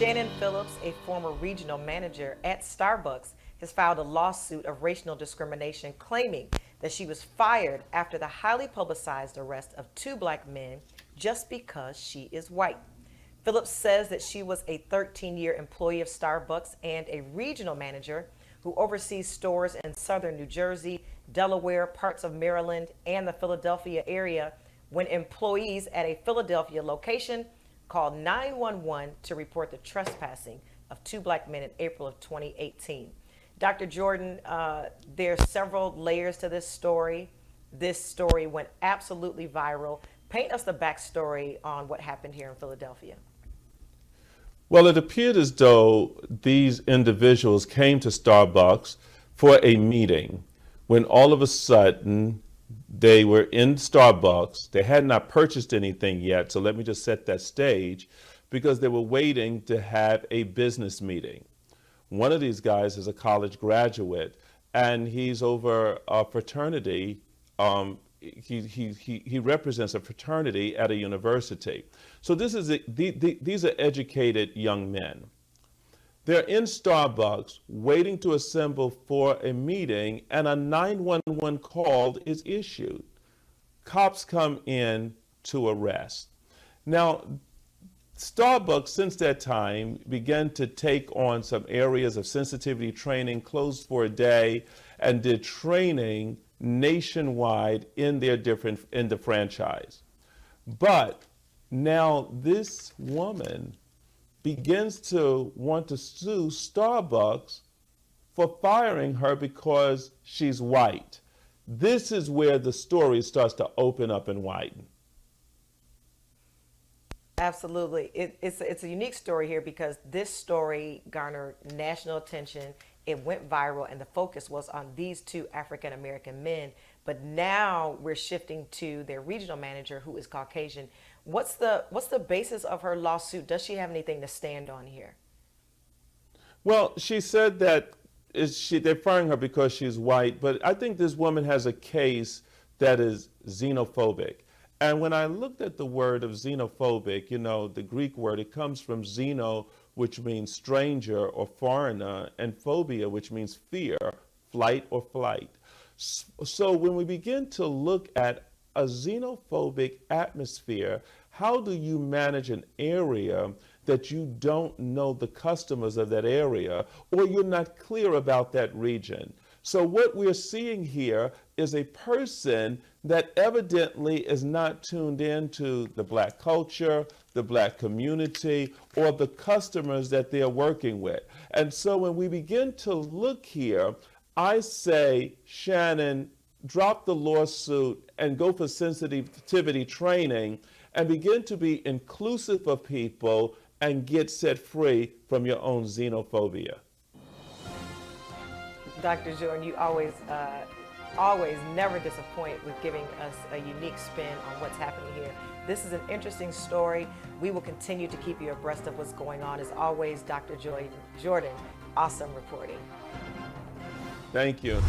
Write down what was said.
Shannon Phillips, a former regional manager at Starbucks, has filed a lawsuit of racial discrimination claiming that she was fired after the highly publicized arrest of two black men just because she is white. Phillips says that she was a 13-year employee of Starbucks and a regional manager who oversees stores in southern New Jersey, Delaware, parts of Maryland, and the Philadelphia area when employees at a Philadelphia location called 911 to report the trespassing of two black men in April of 2018. Dr. Jordan, there are several layers to this story. This story went absolutely viral. Paint us the backstory on what happened here in Philadelphia. Well, it appeared as though these individuals came to Starbucks for a meeting when all of a sudden they were in Starbucks. They had not purchased anything yet, so let me just set that stage, because they were waiting to have a business meeting. One of these guys is a college graduate, and he's over a fraternity. He represents a fraternity at a university. So these are educated young men. They're in Starbucks waiting to assemble for a meeting, and a 911 call is issued. Cops come in to arrest. Now, Starbucks, since that time, began to take on some areas of sensitivity training, closed for a day, and did training nationwide in the franchise. But now this woman begins to want to sue Starbucks for firing her because she's white. This is where the story starts to open up and widen. Absolutely. It's a unique story here because this story garnered national attention. It went viral, and the focus was on these two African American men. But now we're shifting to their regional manager, who is Caucasian. What's the basis of her lawsuit? Does she have anything to stand on here? Well, she said that they're firing her because she's white, but I think this woman has a case that is xenophobic. And when I looked at the word of xenophobic, the Greek word, it comes from xeno, which means stranger or foreigner, and phobia, which means fear, flight or flight. So when we begin to look at a xenophobic atmosphere, how do you manage an area that you don't know the customers of that area, or you're not clear about that region? So what we're seeing here is a person that evidently is not tuned into the black culture, the black community, or the customers that they're working with. And so when we begin to look here, I say, Shannon, drop the lawsuit and go for sensitivity training and begin to be inclusive of people and get set free from your own xenophobia. Dr. Jordan, you always never disappoint with giving us a unique spin on what's happening here. This is an interesting story. We will continue to keep you abreast of what's going on. As always, Dr. Jordan, awesome reporting. Thank you.